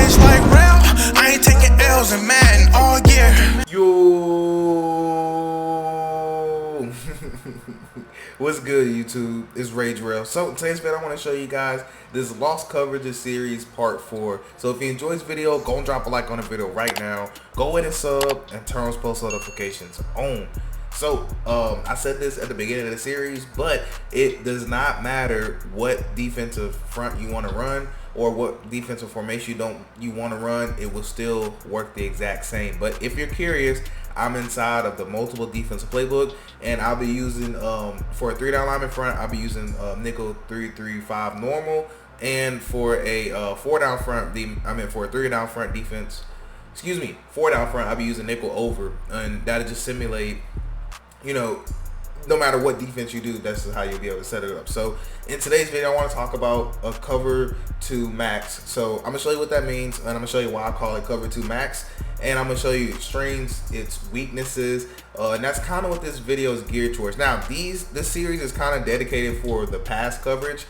rage like real. I ain't taking L's in Madden all year. Yo, what's good, YouTube? It's Rage Rail. So today's video, I want to show you guys this Lost Coverages series part 4. So if you enjoy this video, go and drop a like on the video right now. Go ahead and sub and turn on post notifications on. So I said this at the beginning of the series, but it does not matter what defensive front you want to run or what defensive formation you want to run, it will still work the exact same. But if you're curious, I'm inside of the multiple defensive playbook, and I'll be using for a 3-down lineman front, I'll be using nickel 3-3-5 normal, and for a 4-down front, for a 3-down front defense, 4-down front, I'll be using nickel over, and that'll just simulate, you know, no matter what defense you do, that's how you'll be able to set it up. So in today's video, I want to talk about a cover 2 max. So I'm gonna show you what that means, and I'm gonna show you why I call it cover 2 max, and I'm gonna show you its strengths, its weaknesses, and that's kind of what this video is geared towards. Now this series is kind of dedicated for the pass coverage,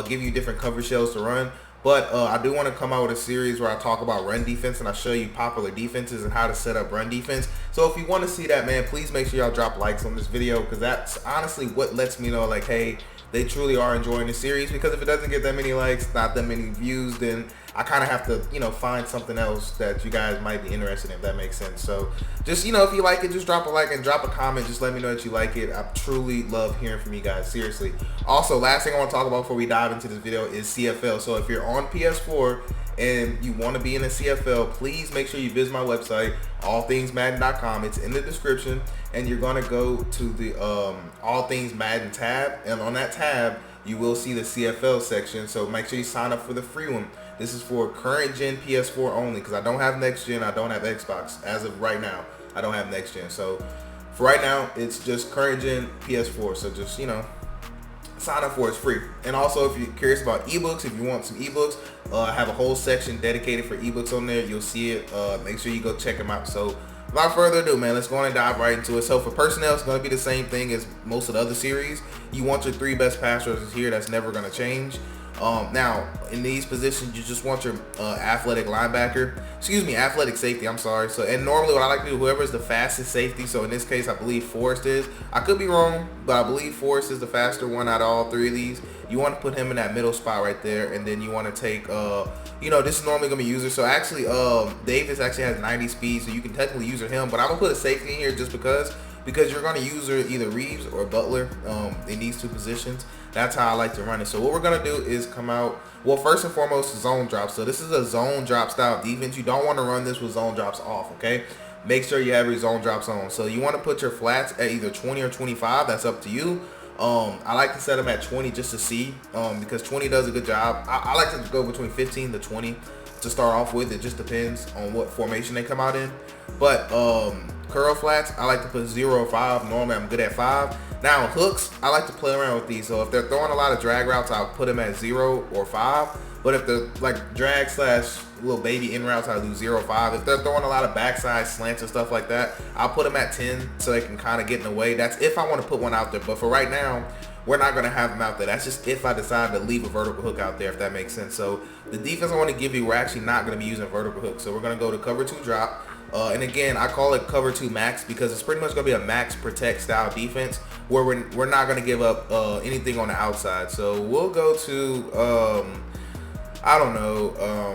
give you different coverage shells to run. But I do want to come out with a series where I talk about run defense, and I show you popular defenses and how to set up run defense. So if you want to see that, man, please make sure y'all drop likes on this video, because that's honestly what lets me know, like, hey, they truly are enjoying the series. Because if it doesn't get that many likes, not that many views, then I kind of have to, you know, find something else that you guys might be interested in, if that makes sense. So just, you know, if you like it, just drop a like and drop a comment. Just let me know that you like it. I truly love hearing from you guys, seriously. Also, last thing I want to talk about before we dive into this video is CFL. So if you're on PS4 and you want to be in a CFL, please make sure you visit my website, allthingsmadden.com. It's in the description, and you're going to go to the All Things Madden tab, and on that tab you will see the CFL section. So make sure you sign up for the free one. This is for current gen PS4 only, because I don't have next gen, I don't have Xbox. As of right now, I don't have next gen. So for right now, it's just current gen PS4. So just, you know, sign up for it. It's free. And also, if you're curious about ebooks, if you want some ebooks, I have a whole section dedicated for ebooks on there. You'll see it. Make sure you go check them out. So without further ado, man, let's go on and dive right into it. So for personnel, it's going to be the same thing as most of the other series. You want your 3 best pass rushers here. That's never going to change. Now in these positions, you just want your athletic safety, I'm sorry. So, and normally what I like to do, whoever is the fastest safety, so in this case I believe Forrest is, I could be wrong, but I believe Forrest is the faster one out of all 3 of these. You want to put him in that middle spot right there, and then you want to take you know, this is normally gonna be user. So actually Davis actually has 90 speed, so you can technically user him, but I'm gonna put a safety in here just because you're going to use either Reeves or Butler in these 2 positions. That's how I like to run it. So what we're going to do is come out, well, first and foremost, zone drops. So this is a zone drop style defense. You don't want to run this with zone drops off, okay? Make sure you have your zone drops on. So you want to put your flats at either 20 or 25. That's up to you. I like to set them at 20 just to see, because 20 does a good job. I like to go between 15 to 20 to start off with. It just depends on what formation they come out in. But curl flats, I like to put 0 or 5. Normally I'm good at 5. Now hooks, I like to play around with these. So if they're throwing a lot of drag routes, I'll put them at 0 or 5. But if they're like drag slash little baby in routes, I'll do 0 or 5. If they're throwing a lot of backside slants and stuff like that, I'll put them at 10 so they can kind of get in the way. That's if I want to put one out there. But for right now, we're not going to have them out there. That's just if I decide to leave a vertical hook out there, if that makes sense. So the defense I want to give you, we're actually not going to be using vertical hooks. So we're going to go to cover 2 drop. And again, I call it cover 2 max because it's pretty much going to be a max protect style defense where we're not going to give up anything on the outside. So we'll go to, I don't know,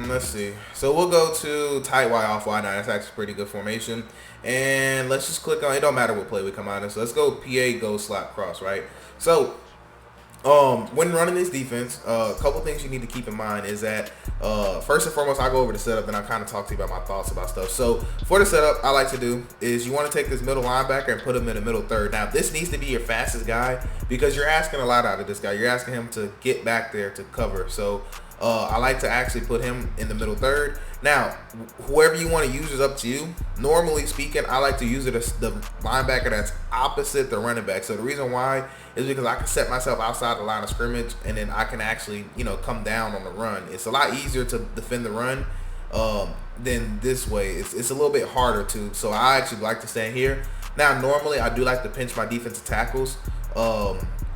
let's see. So we'll go to tight Y off Y9. That's actually a pretty good formation. And let's just click on, it don't matter what play we come out in. So let's go PA, go slot cross, right? So when running this defense, a couple things you need to keep in mind is that first and foremost, I'll go over the setup, and I'll kind of talk to you about my thoughts about stuff. So for the setup, I like to do is you want to take this middle linebacker and put him in the middle third. Now this needs to be your fastest guy because you're asking a lot out of this guy. You're asking him to get back there to cover. So I like to actually put him in the middle third. Now, whoever you want to use is up to you. Normally speaking, I like to use it as the linebacker that's opposite the running back. So the reason why is because I can set myself outside the line of scrimmage, and then I can actually, you know, come down on the run. It's a lot easier to defend the run than this way. It's a little bit harder to. So I actually like to stand here. Now, normally I do like to pinch my defensive tackles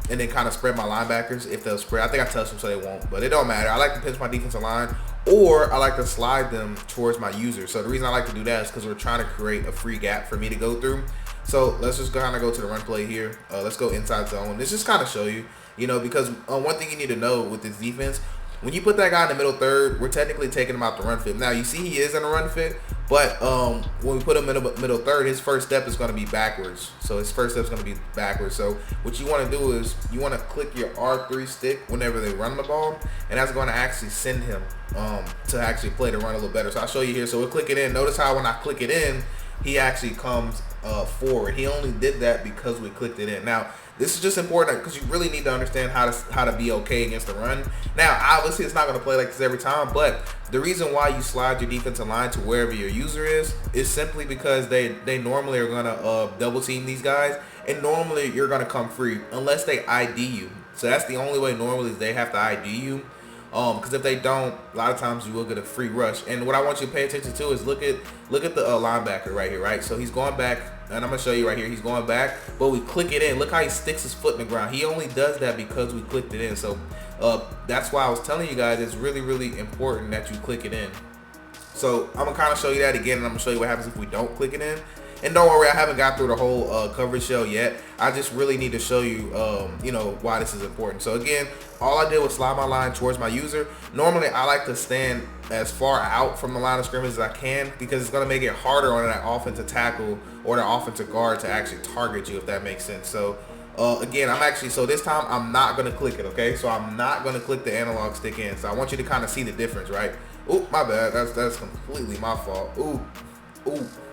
and then kind of spread my linebackers if they'll spread. I think I touched them so they won't, but it don't matter. I like to pinch my defensive line, or I like to slide them towards my user. So the reason I like to do that is because we're trying to create a free gap for me to go through. So let's just kind of go to the run play here. Let's go inside zone. This just kind of show you, because one thing you need to know with this defense, when you put that guy in the middle third, we're technically taking him out the run fit. Now, you see he is in a run fit, but when we put him in the middle third, his first step is going to be backwards. So his first step is going to be backwards. So what you want to do is you want to click your R3 stick whenever they run the ball, and that's going to actually send him to actually play the run a little better. So I'll show you here. So we'll click it in. Notice how when I click it in, he actually comes forward. He only did that because we clicked it in. Now, this is just important because you really need to understand how to be okay against the run. Now, obviously, it's not going to play like this every time, but the reason why you slide your defensive line to wherever your user is simply because they normally are going to double team these guys, and normally you're going to come free unless they ID you. So that's the only way normally is they have to ID you. Because if they don't, a lot of times you will get a free rush. And what I want you to pay attention to is look at the linebacker right here, right? So he's going back, and I'm going to show you right here. He's going back, but we click it in. Look how he sticks his foot in the ground. He only does that because we clicked it in. So that's why I was telling you guys it's really, really important that you click it in. So I'm going to kind of show you that again, and I'm going to show you what happens if we don't click it in. And don't worry, I haven't got through the whole coverage shell yet. I just really need to show you, why this is important. So again, all I did was slide my line towards my user. Normally, I like to stand as far out from the line of scrimmage as I can because it's going to make it harder on that offensive tackle or the offensive guard to actually target you, if that makes sense. So again, so this time I'm not going to click it, okay? So I'm not going to click the analog stick in. So I want you to kind of see the difference, right? Ooh, my bad. That's completely my fault. Ooh,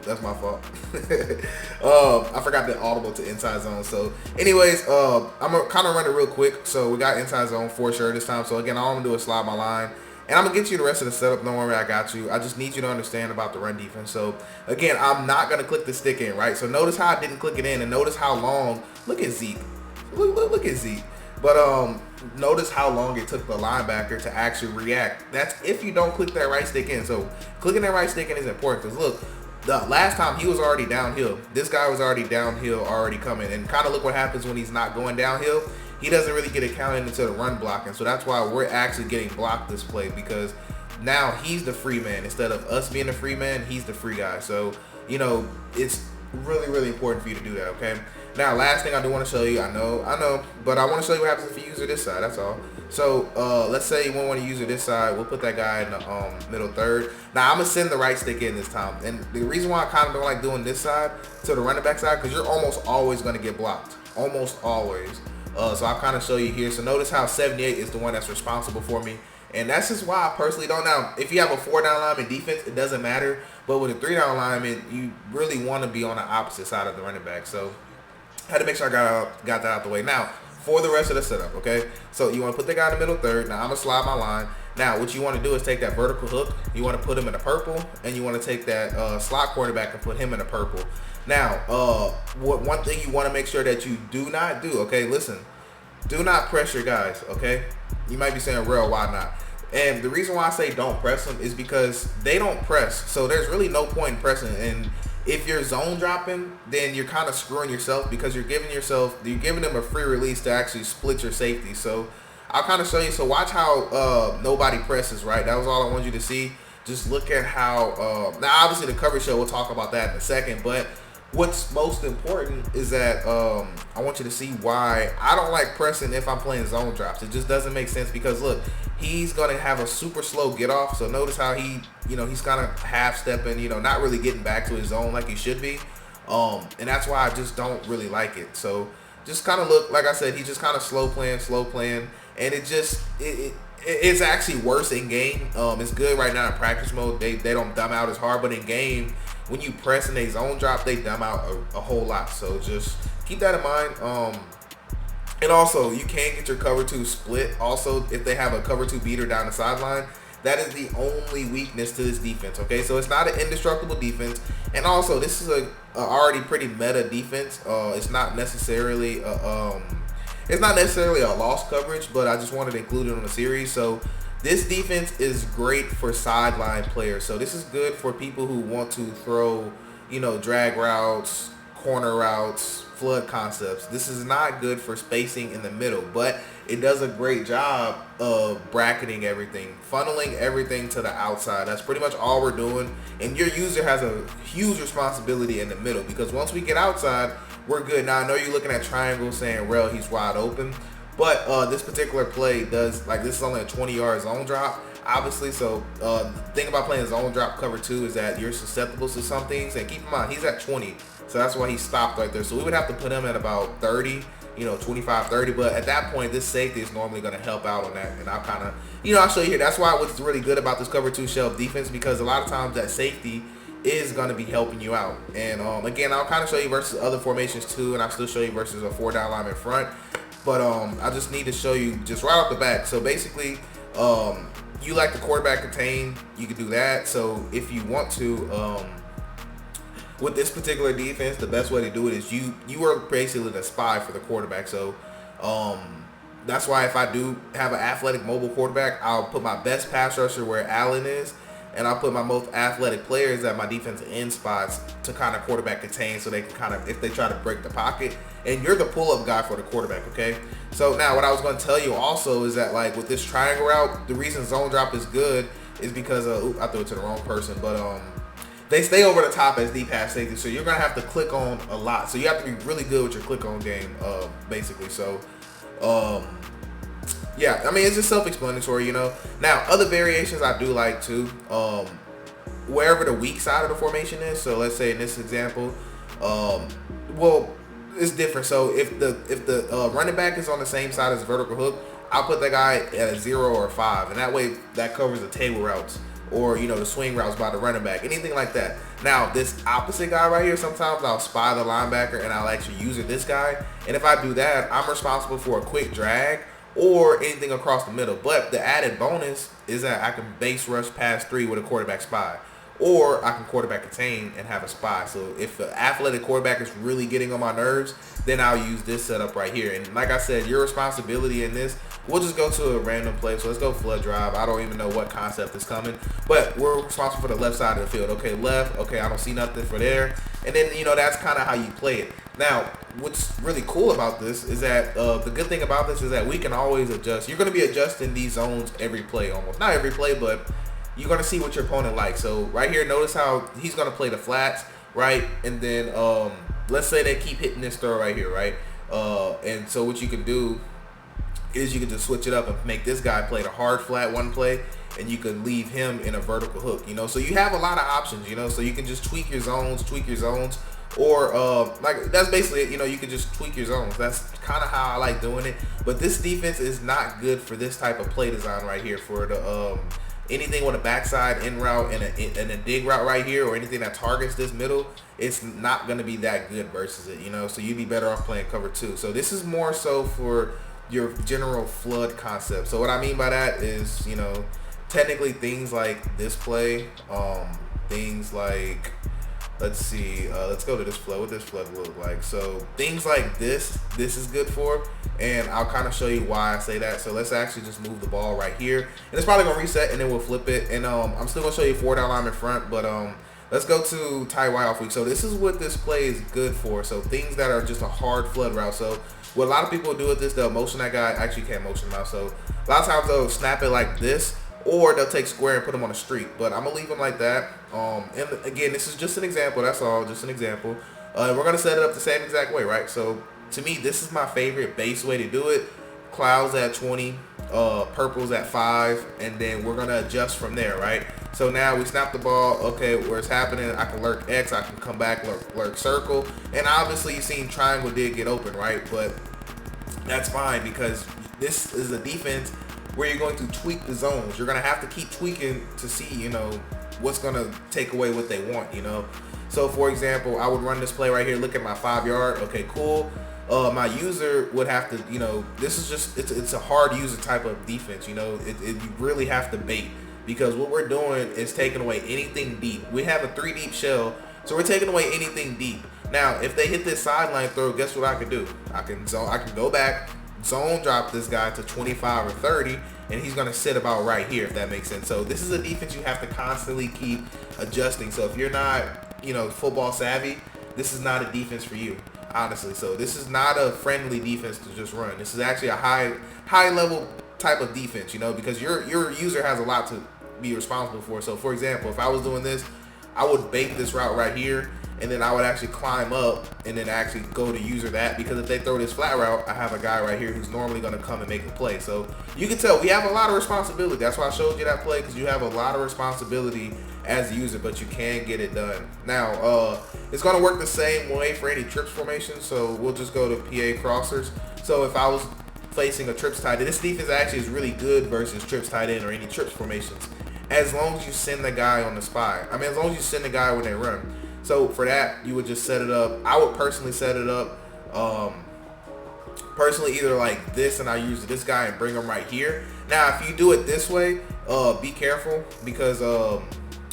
that's my fault. I forgot the audible to inside zone. So anyways, I'm gonna kind of run it real quick. So we got inside zone for sure this time. So again, all I'm gonna do is slide my line, and I'm gonna get you the rest of the setup. Don't worry, I got you. I just need you to understand about the run defense. So again, I'm not gonna click the stick in, right? So notice how I didn't click it in, and notice how long. Look at Zeke. Look at Zeke. But notice how long it took the linebacker to actually react. That's if you don't click that right stick in. So clicking that right stick in is important because look, the last time he was already downhill. This guy was already downhill, already coming. And kind of look what happens when he's not going downhill. He doesn't really get it counted into the run blocking. So that's why we're actually getting blocked this play because now he's the free man. Instead of us being the free man, he's the free guy. So, it's really, really important for you to do that, okay? Now, last thing I do want to show you, I know, but I want to show you what happens if you use it this side, that's all. So, let's say you want to use it this side. We'll put that guy in the middle third. Now, I'm going to send the right stick in this time. And the reason why I kind of don't like doing this side to the running back side, because you're almost always going to get blocked. Almost always. So I'll kind of show you here. So notice how 78 is the one that's responsible for me. And that's just why I personally don't. Now, if you have a 4-down lineman defense, it doesn't matter. But with a 3-down lineman, you really want to be on the opposite side of the running back. So I had to make sure I got that out the way. Now, for the rest of the setup, okay? So you want to put the guy in the middle third. Now, I'm going to slide my line. Now, what you want to do is take that vertical hook. You want to put him in the purple. And you want to take that slot quarterback and put him in the purple. Now, one thing you want to make sure that you do not do, okay? Listen, do not press your guys, okay? You might be saying, "Real, why not?" And the reason why I say don't press them is because they don't press. So there's really no point in pressing. And if you're zone dropping, then you're kind of screwing yourself because you're giving them a free release to actually split your safety. So I'll kind of show you. So watch how nobody presses, right? That was all I want you to see. Just look at how, now obviously the coverage show, we'll talk about that in a second, but what's most important is that I want you to see why I don't like pressing if I'm playing zone drops. It just doesn't make sense because look, he's going to have a super slow get off. So notice how he's kind of half stepping, not really getting back to his zone like he should be. And that's why I just don't really like it. So just kind of look, like I said, he's just kind of slow playing. And it's actually worse in game. It's good right now in practice mode. They don't dumb out as hard, but in game, when you press and they zone drop, they dumb out a whole lot. So just keep that in mind. And also, you can get your cover 2 split. Also, if they have a cover 2 beater down the sideline, that is the only weakness to this defense. Okay, so it's not an indestructible defense. And also, this is a already pretty meta defense. It's not necessarily a lost coverage, but I just wanted to include it on the series. So this defense is great for sideline players. So this is good for people who want to throw, drag routes, corner routes, flood concepts. This is not good for spacing in the middle, but it does a great job of bracketing everything, funneling everything to the outside. That's pretty much all we're doing. And your user has a huge responsibility in the middle, because once we get outside, we're good. Now, I know you're looking at triangles saying, "Rel, he's wide open." But this particular play does, like, this is only a 20-yard zone drop, obviously. So the thing about playing zone drop cover 2 is that you're susceptible to some things. And keep in mind, he's at 20. So that's why he stopped right there. So we would have to put him at about 30, 25, 30. But at that point, this safety is normally going to help out on that. And I'll kind of, I'll show you here. That's why what's really good about this cover 2 shelf defense, because a lot of times that safety is going to be helping you out. And again, I'll kind of show you versus other formations too. And I'll still show you versus a 4-down lineman front. But I just need to show you just right off the bat. So basically, you like the quarterback contain, you can do that. So if you want to, with this particular defense, the best way to do it is you are basically the spy for the quarterback. So that's why if I do have an athletic mobile quarterback, I'll put my best pass rusher where Allen is, and I'll put my most athletic players at my defensive end spots to kind of quarterback contain, so they can kind of, if they try to break the pocket, and you're the pull-up guy for the quarterback, okay? So now what I was going to tell you also is that, like, with this triangle route, the reason zone drop is good is because, I threw it to the wrong person, but they stay over the top as deep pass safety, so you're going to have to click on a lot. So you have to be really good with your click on game, basically. So, yeah, I mean, it's just self-explanatory, Now, other variations I do like too, wherever the weak side of the formation is. So let's say in this example, well, it's different. So if the running back is on the same side as the vertical hook, I'll put that guy at a 0 or a 5, and that way that covers the table routes, or the swing routes by the running back, anything like that. Now, this opposite guy right here, sometimes I'll spy the linebacker and I'll actually use this guy, and if I do that, I'm responsible for a quick drag or anything across the middle. But the added bonus is that I can base rush pass 3 with a quarterback spy, or I can quarterback contain and have a spy. So if the athletic quarterback is really getting on my nerves, then I'll use this setup right here. And like I said, your responsibility in this, we'll just go to a random play. So let's go flood drive. I don't even know what concept is coming, but we're responsible for the left side of the field. Okay, left. Okay, I don't see nothing for there. And then, that's kind of how you play it. Now, what's really cool about this is that the good thing about this is that we can always adjust. You're going to be adjusting these zones every play, almost. Not every play, but you're going to see what your opponent likes. So right here, notice how he's going to play the flats, right? And then let's say they keep hitting this throw right here, right? And so what you can do is you can just switch it up and make this guy play the hard flat one play, and you can leave him in a vertical hook, So you have a lot of options, So you can just tweak your zones, or like that's basically it. You can just tweak your zones. That's kind of how I like doing it. But this defense is not good for this type of play design right here, for the anything with a backside in route and a dig route right here, or anything that targets this middle. It's not going to be that good versus it, So you'd be better off playing cover 2. So this is more so for your general flood concept. So what I mean by that is, technically things like this play, things like, let's see, let's go to this flood. What this flood look like? So things like this is good for, and I'll kind of show you why I say that. So let's actually just move the ball right here, and it's probably gonna reset, and then we'll flip it. And I'm still gonna show you 4-down lineman front, but let's go to tie Y off week. So this is what this play is good for. So things that are just a hard flood route. So what a lot of people do with this, they'll motion that guy. Actually, you can't motion him out. So a lot of times they'll snap it like this, or they'll take square and put him on a streak. But I'm gonna leave him like that. And again, this is just an example. That's all, just an example. We're gonna set it up the same exact way, right? So to me, this is my favorite base way to do it. Clouds at 20, purples at 5, and then we're gonna adjust from there, right? So now we snap the ball. Okay, where it's happening, I can lurk X, I can come back, lurk circle, and obviously you've seen triangle did get open, right? But that's fine, because this is a defense where you're going to tweak the zones. You're gonna have to keep tweaking to see, what's gonna take away what they want, So for example, I would run this play right here. Look at my 5-yard. Okay, cool. My user would have to, this is just, it's a hard user type of defense, you really have to bait, because what we're doing is taking away anything deep. We have a 3 deep shell, so we're taking away anything deep. Now, if they hit this sideline throw, guess what I can do? I can go back, zone drop this guy to 25 or 30, and he's going to sit about right here, if that makes sense. So this is a defense you have to constantly keep adjusting. So if you're not, football savvy, this is not a defense for you. honestly. So this is not a friendly defense to just run. This is actually a high level type of defense, you know, because your user has a lot to be responsible for. So for example, if I was doing this, I would bait this route right here, and then I would actually climb up and then actually go to user that, because if they throw this flat route, I have a guy right here who's normally going to come and make the play. So you can tell we have a lot of responsibility. That's why I showed you that play, because you have a lot of responsibility as a user, but you can get it done. Now, it's going to work the same way for any trips formation, so we'll just go to PA crossers. So if I was facing a trips tight end, this defense actually is really good versus trips tight end or any trips formations, as long as you send the guy on the spy. I mean, as long as you send the guy when they run. So for that, you would just set it up. I would personally set it up, personally, either like this, and I use this guy and bring him right here. Now, if you do it this way, be careful, because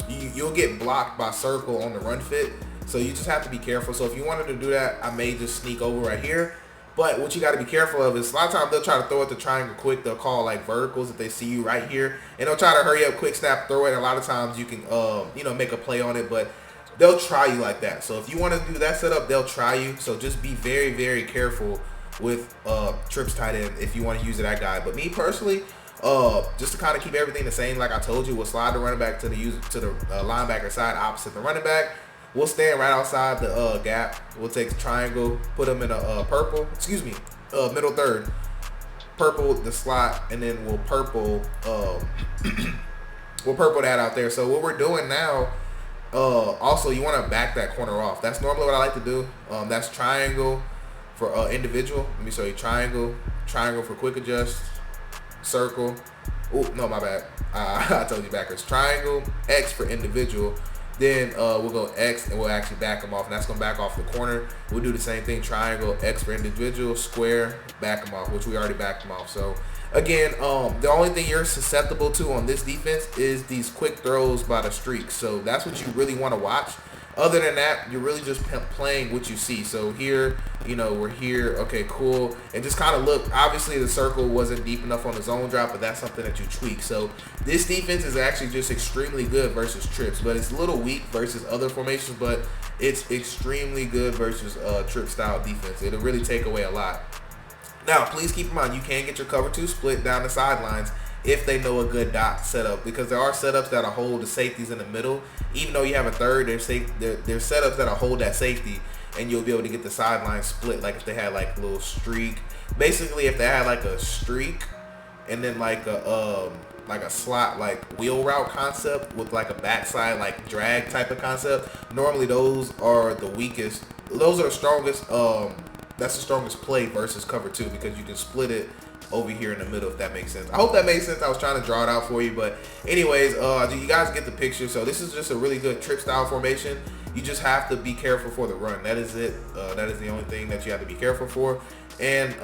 you'll get blocked by circle on the run fit. So you just have to be careful. So if you wanted to do that, I may just sneak over right here. But what you got to be careful of is a lot of times they'll try to throw it to triangle quick. They'll call like verticals if they see you right here, and they'll try to hurry up, quick snap, throw it. And a lot of times you can, you know, make a play on it, but they'll try you like that. So if you want to do that setup, they'll try you. So just be very, very careful with trips tight end if you want to use that guy. But me personally, just to kind of keep everything the same, like I told you, we'll slide the running back to the linebacker side opposite the running back. We'll stand right outside the gap. We'll take the triangle, put them in a purple, middle third, purple the slot, and then we'll purple that out there. So what we're doing now, also you want to back that corner off. That's normally what I like to do. That's triangle for individual. Let me show you triangle for quick adjust, circle. Oh no, my bad. I told you backwards. Triangle, X for individual. Then we'll go X and we'll actually back them off, and that's going to back off the corner. We'll do the same thing, triangle, X for individual, square, back them off, which we already backed them off. So again, the only thing you're susceptible to on this defense is these quick throws by the streaks. So that's what you really want to watch. Other than that, you're really just playing what you see. So here, you know, we're here. Okay, cool. And just kind of look. Obviously, the circle wasn't deep enough on the zone drop, but that's something that you tweak. So this defense is actually just extremely good versus trips, but it's a little weak versus other formations, but it's extremely good versus trip style defense. It'll really take away a lot. Now, please keep in mind, you can get your cover two split down the sidelines if they know a good dot setup, because there are setups that'll hold the safeties in the middle. Even though you have a third, there's setups that'll hold that safety, and you'll be able to get the sideline split. Like if they had like a little streak, basically if they had like a streak and then like a slot like wheel route concept with like a backside like drag type of concept, normally those are the weakest. Those are the strongest. That's the strongest play versus cover two, because you can split it over here in the middle, if that makes sense. I hope that makes sense. I was trying to draw it out for you, but anyways, you guys get the picture. So this is just a really good trick style formation. You just have to be careful for the run. That is it. That is the only thing that you have to be careful for. And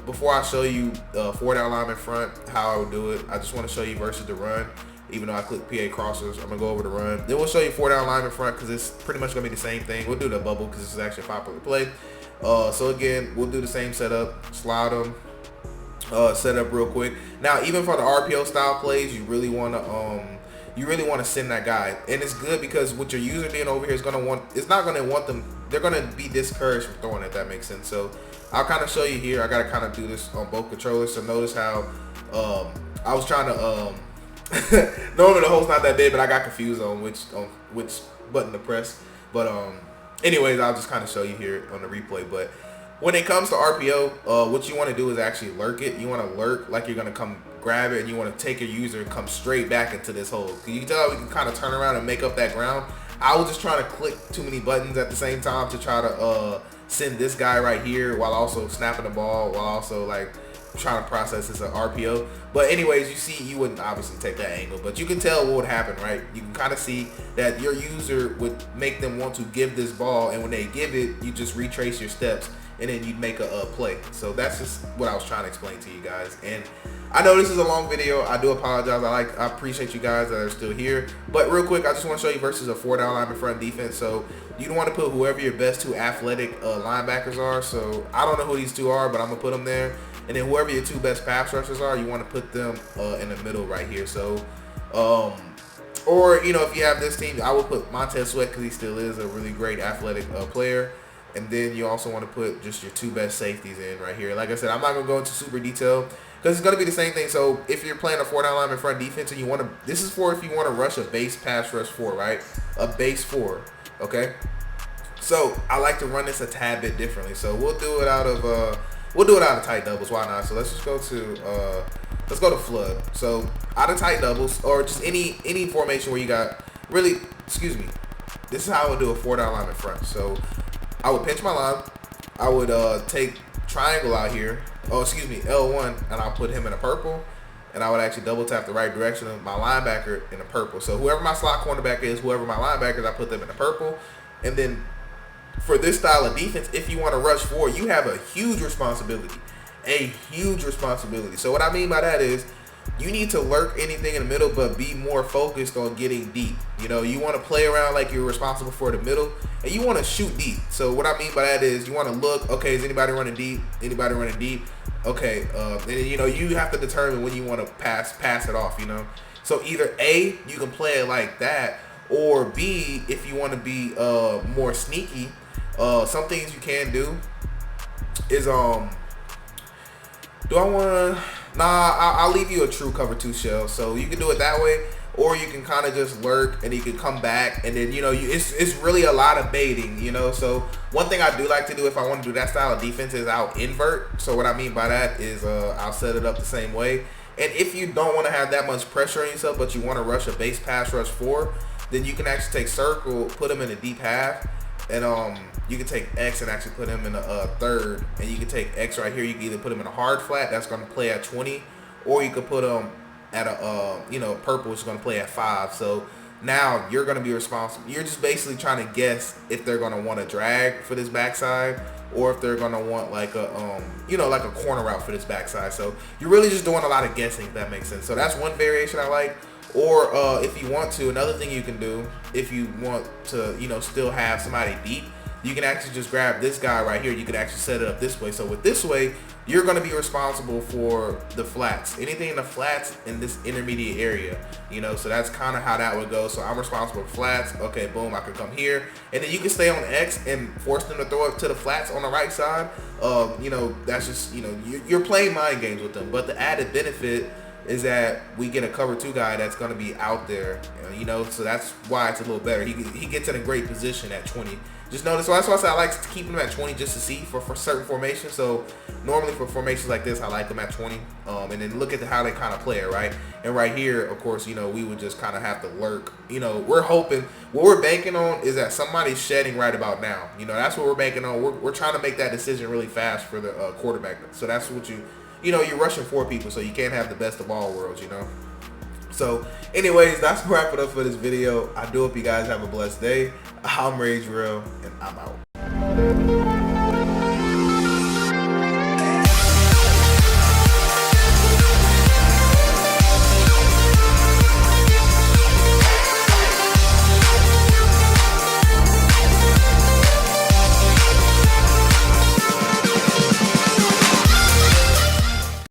before I show you 4 down lineman front, how I would do it, I just want to show you versus the run. Even though I click PA crossers, I'm gonna go over the run. Then we'll show you 4 down lineman front, because it's pretty much gonna be the same thing. We'll do the bubble because this is actually a popular play. So again, we'll do the same setup, slide them, set up real quick. Now, even for the RPO style plays, you really want to send that guy, and it's good because what your user being over here is gonna want. It's not gonna want them. They're gonna be discouraged from throwing it. If that makes sense. So I'll kind of show you here. I gotta kind of do this on both controllers. So notice how I was trying to. Normally the hole's not that big, but I got confused on which button to press. But anyways, I'll just kind of show you here on the replay. But when it comes to RPO, what you want to do is actually lurk it. You want to lurk like you're going to come grab it, and you want to take your user and come straight back into this hole. You can tell we can kind of turn around and make up that ground. I was just trying to click too many buttons at the same time to try to send this guy right here while also snapping the ball, while also like trying to process this RPO. But anyways, you see, you wouldn't obviously take that angle, but you can tell what would happen, right? You can kind of see that your user would make them want to give this ball, and when they give it, you just retrace your steps, and then you'd make a play. So that's just what I was trying to explain to you guys. And I know this is a long video. I do apologize. I appreciate you guys that are still here. But real quick, I just want to show you versus a 4 down lineman front defense. So you don't want to put whoever your best 2 athletic linebackers are. So I don't know who these 2 are, but I'm going to put them there. And then whoever your 2 best pass rushers are, you want to put them in the middle right here. So, or, you know, if you have this team, I would put Montez Sweat because he still is a really great athletic player. And then you also want to put just your 2 best safeties in right here. Like I said, I'm not going to go into super detail because it's going to be the same thing. So if you're playing a 4-down lineman front defense and you want to, this is for if you want to rush a base pass rush 4, right? A base 4, okay? So I like to run this a tad bit differently. So we'll do it out of tight doubles. Why not? So let's just go to flood. So out of tight doubles or just any formation where you got really, excuse me. This is how I would do a 4-down lineman front. So I would pinch my line. I would take triangle out here. Oh, excuse me, L1, and I'll put him in a purple. And I would actually double tap the right direction of my linebacker in a purple. So whoever my slot cornerback is, whoever my linebacker is, I put them in a purple. And then for this style of defense, if you want to rush forward, you have a huge responsibility. A huge responsibility. So what I mean by that is you need to lurk anything in the middle, but be more focused on getting deep. You know, you want to play around like you're responsible for the middle, and you want to shoot deep. So what I mean by that is you want to look, okay, is anybody running deep? Anybody running deep? Okay, and you know, you have to determine when you want to pass it off, you know. So either A, you can play it like that, or B, if you want to be more sneaky, some things you can do is do I want to? Nah, I'll leave you a true cover 2 shell. So you can do it that way, or you can kind of just lurk and you can come back, and then you know it's really a lot of baiting, you know. So one thing I do like to do if I want to do that style of defense is I'll invert. So what I mean by that is I'll set it up the same way. And if you don't want to have that much pressure on yourself, but you want to rush a base pass rush 4, then you can actually take circle, put them in a deep half, and you can take X and actually put him in a third, and you can take X right here. You can either put him in a hard flat that's going to play at 20, or you could put him at a purple, which is going to play at 5. So now you're going to be responsible. You're just basically trying to guess if they're going to want to drag for this backside, or if they're going to want like a like a corner route for this backside. So you're really just doing a lot of guessing, if that makes sense. So that's one variation I like. Or if you want to, another thing you can do, if you want to, still have somebody deep, you can actually just grab this guy right here. You can actually set it up this way. So with this way, you're going to be responsible for the flats. Anything in the flats in this intermediate area, so that's kind of how that would go. So I'm responsible for flats. Okay, boom, I could come here. And then you can stay on X and force them to throw it to the flats on the right side. That's just, you're playing mind games with them. But the added benefit is that we get a cover 2 guy that's going to be out there, so that's why it's a little better. He gets in a great position at 20. Just notice, so that's why I say I like to keep him at 20 just to see for certain formations. So normally for formations like this, I like them at 20. And then look at how they kind of play it, right? And right here, of course, we would just kind of have to lurk. We're hoping, what we're banking on is that somebody's shedding right about now. That's what we're banking on. We're trying to make that decision really fast for the quarterback. So that's what you're rushing 4 people, so you can't have the best of all worlds, So anyways, that's wrap it up for this video. I do hope you guys have a blessed day. I'm Rage Real, and I'm out.